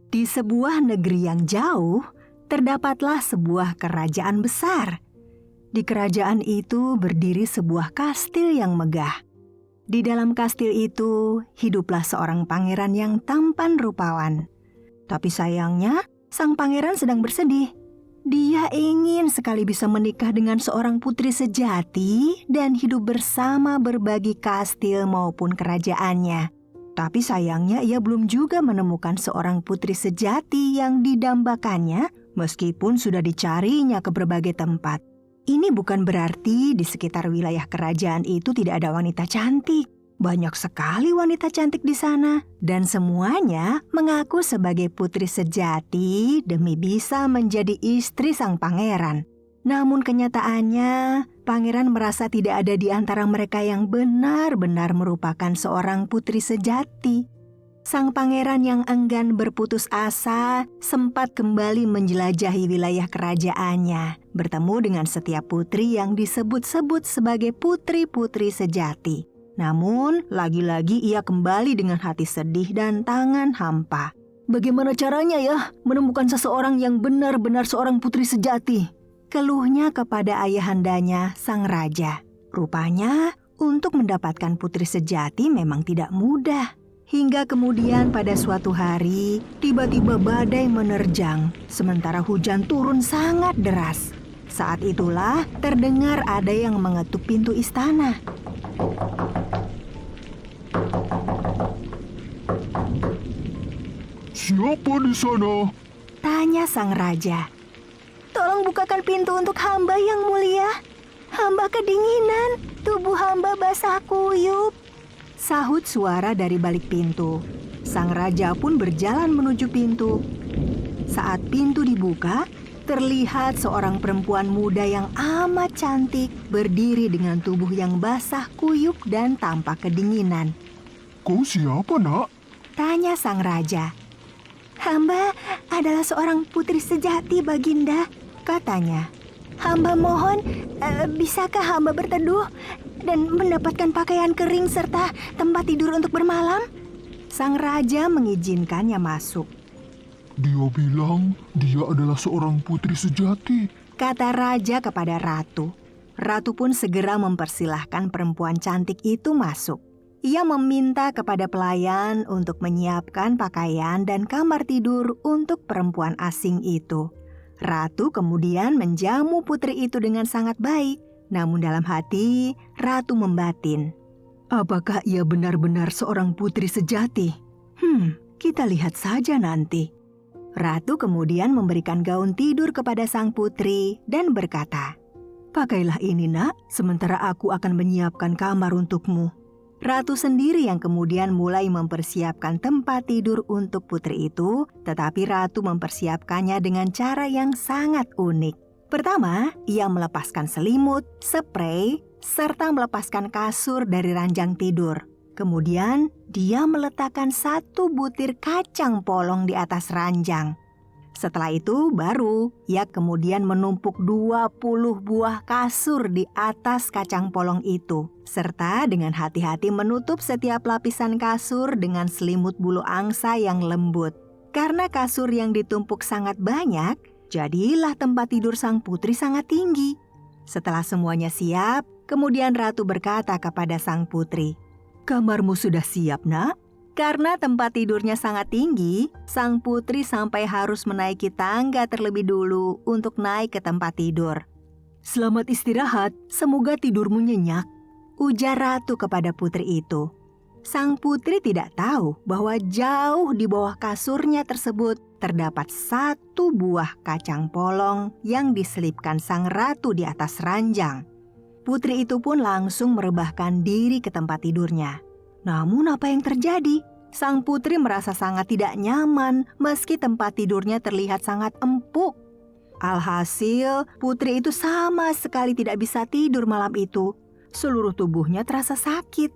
Di sebuah negeri yang jauh, terdapatlah sebuah kerajaan besar. Di kerajaan itu berdiri sebuah kastil yang megah. Di dalam kastil itu, hiduplah seorang pangeran yang tampan rupawan. Tapi sayangnya, sang pangeran sedang bersedih. Dia ingin sekali bisa menikah dengan seorang putri sejati dan hidup bersama berbagi kastil maupun kerajaannya. Tapi sayangnya ia belum juga menemukan seorang putri sejati yang didambakannya meskipun sudah dicarinya ke berbagai tempat. Ini bukan berarti di sekitar wilayah kerajaan itu tidak ada wanita cantik. Banyak sekali wanita cantik di sana, dan semuanya mengaku sebagai putri sejati demi bisa menjadi istri sang pangeran. Namun kenyataannya, pangeran merasa tidak ada di antara mereka yang benar-benar merupakan seorang putri sejati. Sang pangeran yang enggan berputus asa sempat kembali menjelajahi wilayah kerajaannya, bertemu dengan setiap putri yang disebut-sebut sebagai putri-putri sejati. Namun, lagi-lagi ia kembali dengan hati sedih dan tangan hampa. Bagaimana caranya ya menemukan seseorang yang benar-benar seorang putri sejati? Keluhnya kepada ayahandanya, sang raja. Rupanya, untuk mendapatkan putri sejati memang tidak mudah. Hingga kemudian pada suatu hari, tiba-tiba badai menerjang, sementara hujan turun sangat deras. Saat itulah terdengar ada yang mengetuk pintu istana. Siapa di sana? Tanya sang raja. Tolong bukakan pintu untuk hamba yang mulia. Hamba kedinginan, tubuh hamba basah kuyup. Sahut suara dari balik pintu. Sang raja pun berjalan menuju pintu. Saat pintu dibuka, terlihat seorang perempuan muda yang amat cantik berdiri dengan tubuh yang basah kuyup dan tampak kedinginan. Kau siapa, nak? Tanya sang raja. Hamba adalah seorang putri sejati, Baginda, katanya. Hamba mohon, bisakah hamba berteduh dan mendapatkan pakaian kering serta tempat tidur untuk bermalam? Sang raja mengizinkannya masuk. Dia bilang dia adalah seorang putri sejati, Kata raja kepada ratu. Ratu pun segera mempersilahkan perempuan cantik itu masuk. Ia meminta kepada pelayan untuk menyiapkan pakaian dan kamar tidur untuk perempuan asing itu. Ratu kemudian menjamu putri itu dengan sangat baik. Namun dalam hati, ratu membatin. Apakah ia benar-benar seorang putri sejati? Kita lihat saja nanti. Ratu kemudian memberikan gaun tidur kepada sang putri dan berkata, "Pakailah ini, nak, sementara aku akan menyiapkan kamar untukmu." Ratu sendiri yang kemudian mulai mempersiapkan tempat tidur untuk putri itu, tetapi ratu mempersiapkannya dengan cara yang sangat unik. Pertama, ia melepaskan selimut, sprei, serta melepaskan kasur dari ranjang tidur. Kemudian, dia meletakkan 1 butir kacang polong di atas ranjang. Setelah itu baru ia kemudian menumpuk 20 buah kasur di atas kacang polong itu. Serta dengan hati-hati menutup setiap lapisan kasur dengan selimut bulu angsa yang lembut. Karena kasur yang ditumpuk sangat banyak, jadilah tempat tidur sang putri sangat tinggi. Setelah semuanya siap, kemudian ratu berkata kepada sang putri, "Kamarmu sudah siap, nak?" Karena tempat tidurnya sangat tinggi, sang putri sampai harus menaiki tangga terlebih dulu untuk naik ke tempat tidur. "Selamat istirahat, semoga tidurmu nyenyak," ujar ratu kepada putri itu. Sang putri tidak tahu bahwa jauh di bawah kasurnya tersebut terdapat 1 buah kacang polong yang diselipkan sang ratu di atas ranjang. Putri itu pun langsung merebahkan diri ke tempat tidurnya. Namun apa yang terjadi? Sang putri merasa sangat tidak nyaman meski tempat tidurnya terlihat sangat empuk. Alhasil, putri itu sama sekali tidak bisa tidur malam itu. Seluruh tubuhnya terasa sakit.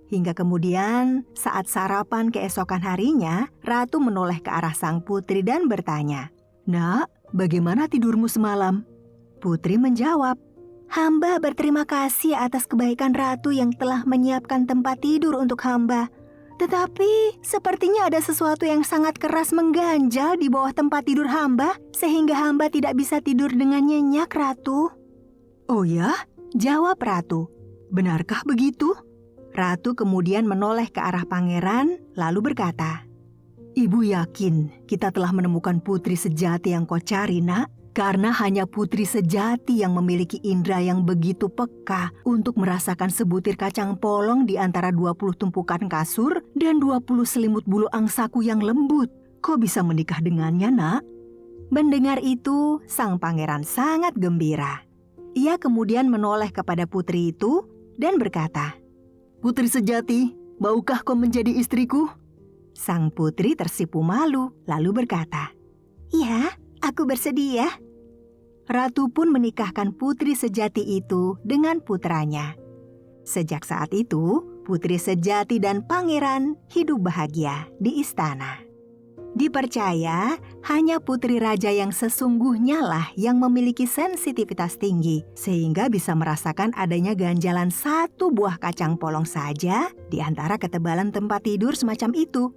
Hingga kemudian saat sarapan keesokan harinya, ratu menoleh ke arah sang putri dan bertanya, "Nak, bagaimana tidurmu semalam?" Putri menjawab, "Hamba berterima kasih atas kebaikan ratu yang telah menyiapkan tempat tidur untuk hamba. Tetapi sepertinya ada sesuatu yang sangat keras mengganjal di bawah tempat tidur hamba, sehingga hamba tidak bisa tidur dengan nyenyak, Ratu. Oh ya? Jawab Ratu. Benarkah begitu? Ratu kemudian menoleh ke arah pangeran, lalu berkata, Ibu yakin kita telah menemukan putri sejati yang kau cari, nak? Karena hanya putri sejati yang memiliki indera yang begitu peka untuk merasakan sebutir kacang polong di antara 20 tumpukan kasur dan 20 selimut bulu angsaku yang lembut. Kau bisa menikah dengannya, nak? Mendengar itu, sang pangeran sangat gembira. Ia kemudian menoleh kepada putri itu dan berkata, Putri sejati, maukah kau menjadi istriku? Sang putri tersipu malu, lalu berkata, Ya, aku bersedia. Ratu pun menikahkan putri sejati itu dengan putranya. Sejak saat itu, putri sejati dan pangeran hidup bahagia di istana. Dipercaya, hanya putri raja yang sesungguhnya lah yang memiliki sensitivitas tinggi, sehingga bisa merasakan adanya ganjalan satu buah kacang polong saja di antara ketebalan tempat tidur semacam itu.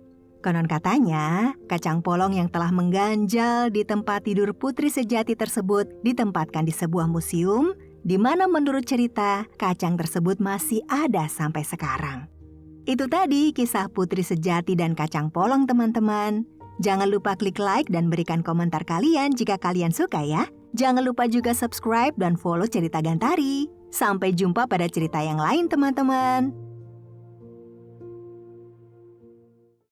Konon katanya, kacang polong yang telah mengganjal di tempat tidur putri sejati tersebut ditempatkan di sebuah museum, di mana menurut cerita, kacang tersebut masih ada sampai sekarang. Itu tadi kisah putri sejati dan kacang polong, teman-teman. Jangan lupa klik like dan berikan komentar kalian jika kalian suka ya. Jangan lupa juga subscribe dan follow Cerita Gantari. Sampai jumpa pada cerita yang lain, teman-teman.